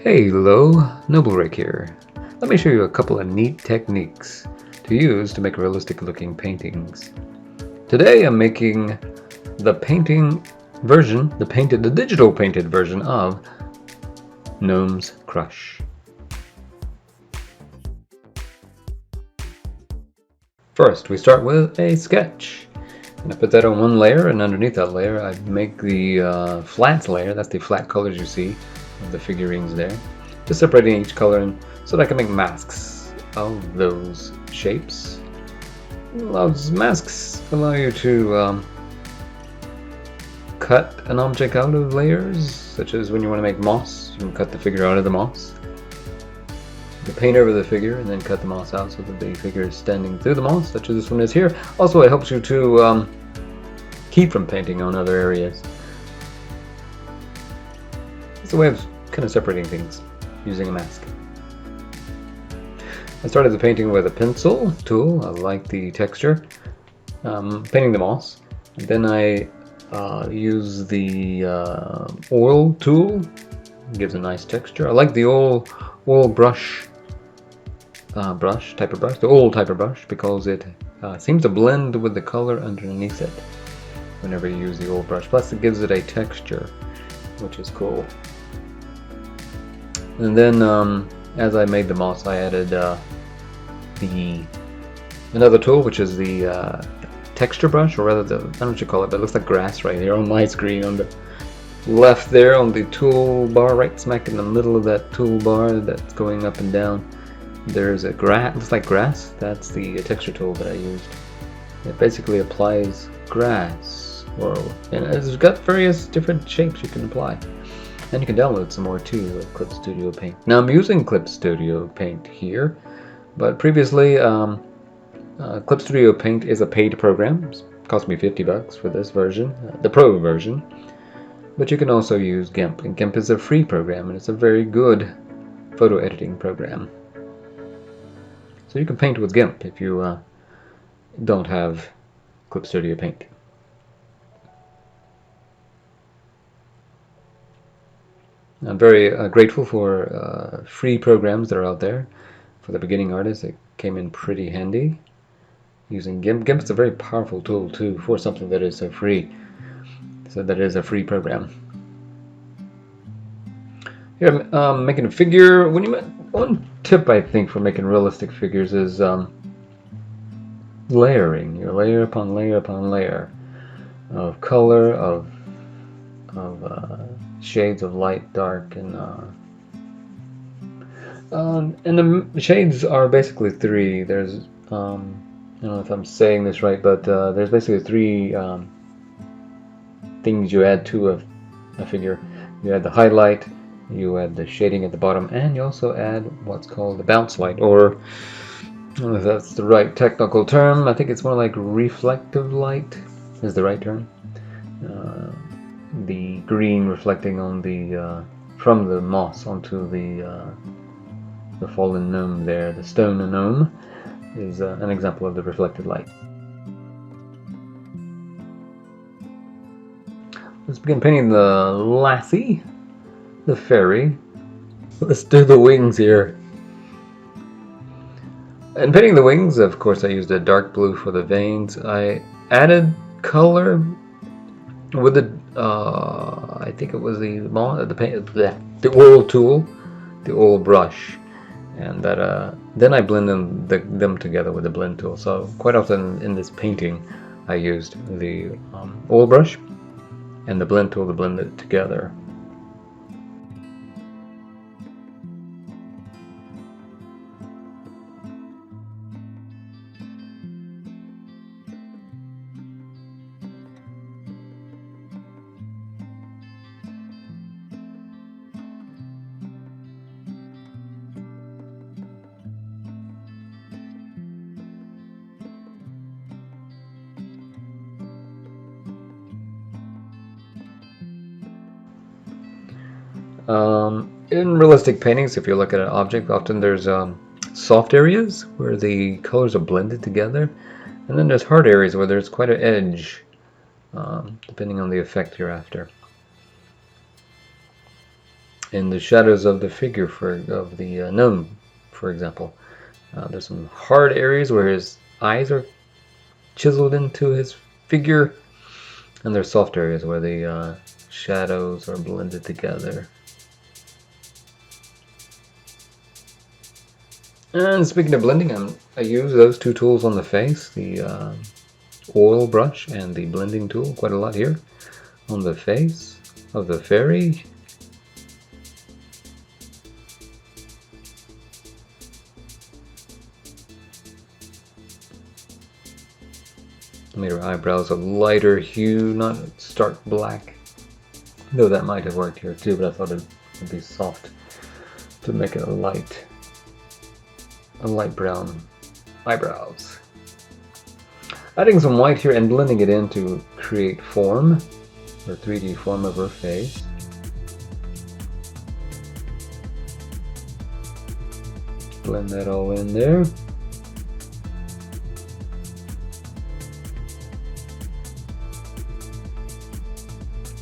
Hello, Noblerik here. Let me show you a couple of neat techniques to use to make realistic looking paintings. Today I'm making the digital painted version of GNOME'S CRUSH. First, we start with a sketch. And I put that on one layer, and underneath that layer I make the flats layer. That's the flat colors you see of the figurines there. Just separating each color so that I can make masks of those shapes. Those masks allow you to cut an object out of layers, such as when you want to make moss, you can cut the figure out of the moss. You paint over the figure and then cut the moss out so that the figure is standing through the moss, such as this one is here. Also, it helps you to keep from painting on other areas. It's a way of kind of separating things using a mask. I started the painting with a pencil tool. I like the texture. Painting the moss. And then I use the oil tool. It gives a nice texture. I like the oil brush. The old type of brush, because it seems to blend with the color underneath it whenever you use the old brush. Plus it gives it a texture, which is cool. And then as I made the moss, I added another tool, which is the texture brush, or rather I don't know what you call it, but it looks like grass right here on my screen on the left there on the toolbar, right smack in the middle of that toolbar that's going up and down. There's a grass, looks like grass. That's the texture tool that I used. It basically applies grass, and it's got various different shapes you can apply. And you can download some more too with Clip Studio Paint. Now I'm using Clip Studio Paint here, but previously Clip Studio Paint is a paid program. It cost me $50 for this version, the Pro version. But you can also use GIMP, and GIMP is a free program, and it's a very good photo editing program. So you can paint with GIMP if you don't have Clip Studio Paint. I'm very grateful for free programs that are out there. For the beginning artists, it came in pretty handy using GIMP. GIMP is a very powerful tool too for something that is so free. So that is a free program. Here I'm making a figure. One tip I think for making realistic figures is layering. Your layer upon layer upon layer of color, of shades of light, dark, and the shades are basically three. There's I don't know if I'm saying this right, but there's basically three things you add to a figure. You add the highlight, you add the shading at the bottom, and you also add what's called the bounce light, or I don't know if that's the right technical term. I think it's more like reflective light is the right term. The green reflecting on the from the moss onto the fallen gnome there, the stone gnome, is an example of the reflected light. Let's begin painting the lassie, the fairy. Let's do the wings here. And painting the wings, of course, I used a dark blue for the veins. I added color with the I think it was the oil tool, the oil brush, and that then I blend them together with the blend tool. So quite often in this painting, I used the oil brush and the blend tool to blend it together. In realistic paintings, if you look at an object, often there's soft areas where the colors are blended together, and then there's hard areas where there's quite an edge, depending on the effect you're after. in the shadows of the figure of the gnome, for example. There's some hard areas where his eyes are chiseled into his figure, and there's soft areas where the shadows are blended together. And speaking of blending, I use those two tools on the face, the oil brush and the blending tool, quite a lot here on the face of the fairy. Made her eyebrows a lighter hue, not stark black. Though that might have worked here too, but I thought it would be soft to make it a light brown eyebrows. Adding some white here and blending it in to create form, or 3D form of her face. Blend that all in there.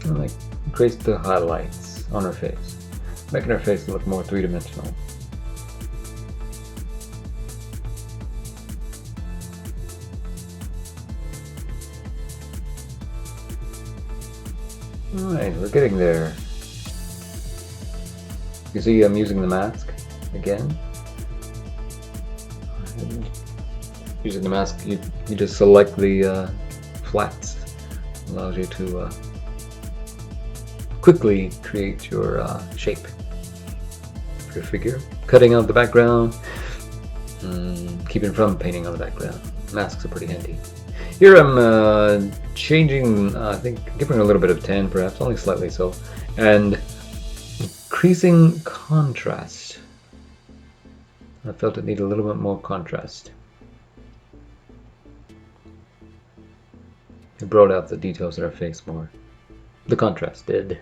And like creates the highlights on her face, making her face look more three-dimensional. Alright, we're getting there. You see I'm using the mask again. Using the mask, you just select the flats. Allows you to quickly create your shape of your figure. Cutting out the background, keeping from painting on the background. Masks are pretty handy. Here I'm changing, I think, giving a little bit of tan perhaps, only slightly so, and increasing contrast. I felt it needed a little bit more contrast. It brought out the details of her face more. The contrast did.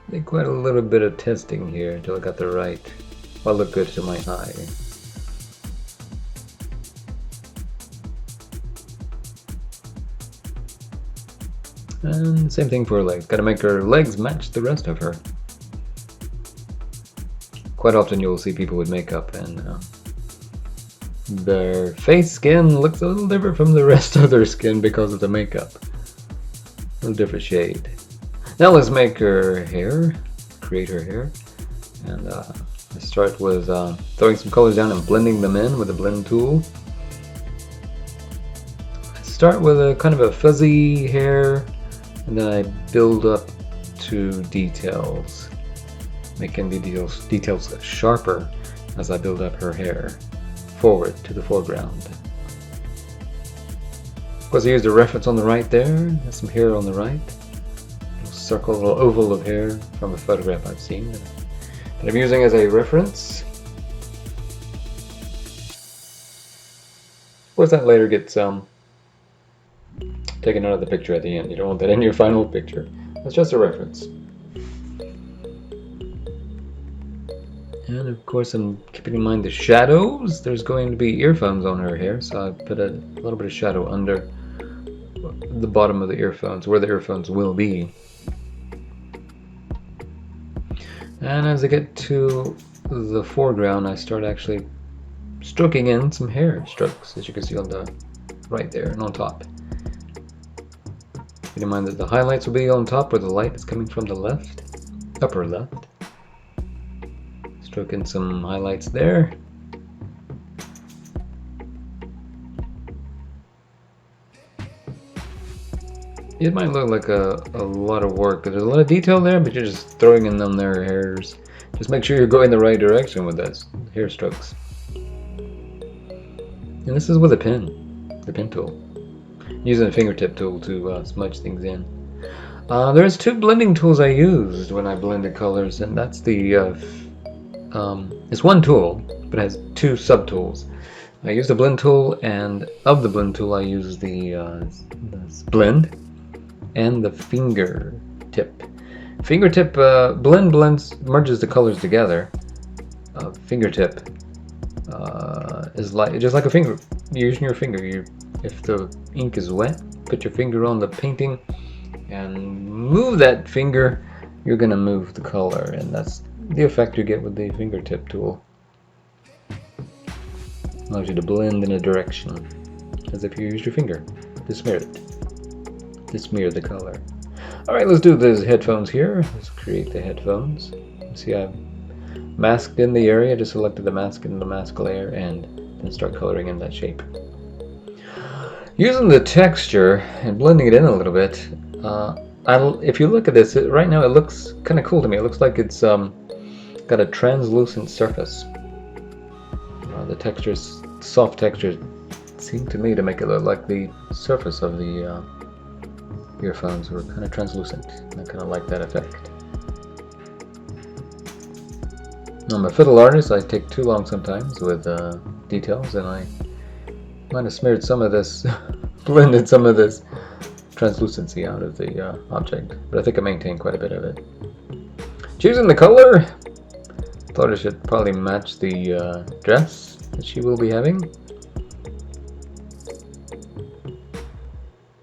Did quite a little bit of testing here until I got the right, what looked good to my eye. And same thing for her legs. Gotta make her legs match the rest of her. Quite often you'll see people with makeup and their face skin looks a little different from the rest of their skin because of the makeup. A little different shade. Now let's make her hair, create her hair. And let's start with throwing some colors down and blending them in with the blend tool. I start with a kind of a fuzzy hair, and then I build up to details, making the details sharper as I build up her hair forward to the foreground. Of course, I used a reference on the right there. There's some hair on the right. A little circle, a little oval of hair from a photograph I've seen that I'm using as a reference. Of course, that later gets taken out of the picture at the end. You don't want that in your final picture. That's just a reference. And of course I'm keeping in mind the shadows. There's going to be earphones on her hair, so I put a little bit of shadow under the bottom of the earphones, where the earphones will be. And as I get to the foreground, I start actually stroking in some hair strokes, as you can see on the right there and on top. Keep in mind that the highlights will be on top where the light is coming from the left, upper left. Stroke in some highlights there. It might look like a lot of work, but there's a lot of detail there, but you're just throwing in them their hairs. Just make sure you're going the right direction with those hair strokes. And this is with a pen, the pen tool. Using a fingertip tool to smudge things in. There's two blending tools I used when I blended colors, and that's the it's one tool, but it has two sub-tools. I used the blend tool, and of the blend tool I use the blend and the fingertip. Fingertip merges the colors together, fingertip is like just like a finger. You're using your finger. If the ink is wet, put your finger on the painting and move that finger. You're gonna move the color, and that's the effect you get with the fingertip tool. Allows you to blend in a direction as if you used your finger to smear it, to smear the color. Alright, let's do these headphones here. Let's create the headphones. See, I've masked in the area, just selected the mask in the mask layer and then start coloring in that shape. Using the texture and blending it in a little bit, if you look at this, right now it looks kind of cool to me. It looks like it's got a translucent surface. The textures, soft textures, seem to me to make it look like the surface of the earphones were kind of translucent. I kind of like that effect. I'm a fiddle artist. I take too long sometimes with details, and I might have smeared some of this, blended some of this translucency out of the object, but I think I maintained quite a bit of it. Choosing the color, thought it should probably match the dress that she will be having.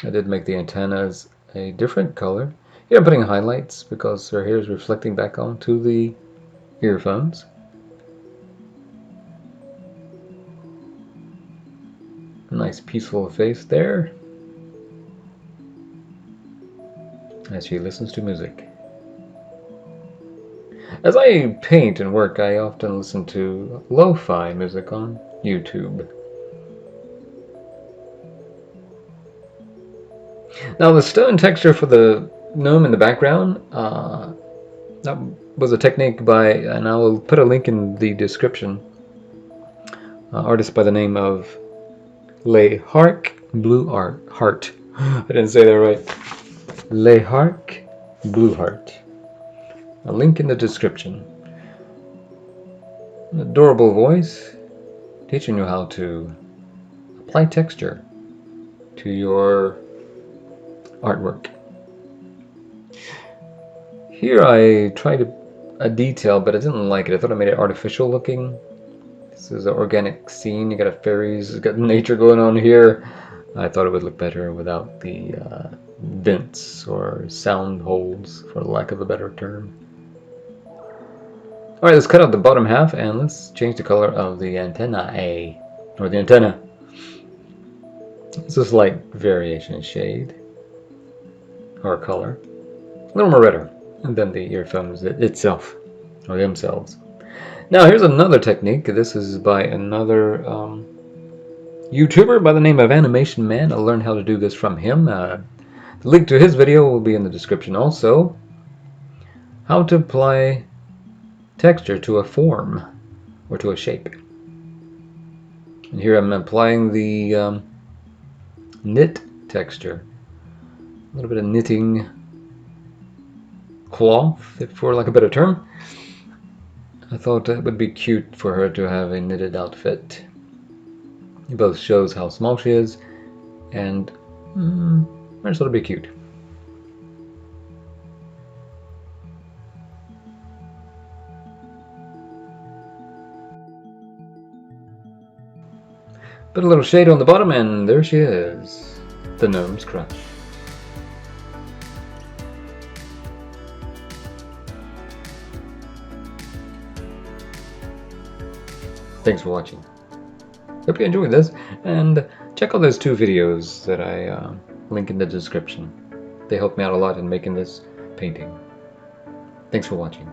I did make the antennas a different color. Here I'm putting highlights because her hair is reflecting back onto the earphones. Nice peaceful face there as she listens to music. As I paint and work, I often listen to lo-fi music on YouTube. Now the stone texture for the gnome in the background, that was a technique by, and I will put a link in the description, artist by the name of Leharc Blue Heart. I didn't say that right. Leharc Blue Heart. A link in the description. An adorable voice, teaching you how to apply texture to your artwork. Here I tried a detail, but I didn't like it. I thought I made it artificial looking. This is an organic scene. You got a fairies, you got nature going on here. I thought it would look better without the vents or sound holes, for lack of a better term. Alright, let's cut out the bottom half and let's change the color of the antenna, or the antenna. It's a slight variation in shade or color, a little more redder than the earphones itself or themselves. Now here's another technique. This is by another YouTuber by the name of Animation Man. I learned how to do this from him. The link to his video will be in the description also. How to apply texture to a form or to a shape. And here I'm applying the knit texture. A little bit of knitting cloth, for lack of a better term. I thought it would be cute for her to have a knitted outfit. It both shows how small she is and I just thought it'd be cute. Put a little shade on the bottom and there she is, the GNOME'S CRUSH. Thanks for watching. Hope you enjoyed this, and check out those two videos that I link in the description. They helped me out a lot in making this painting. Thanks for watching.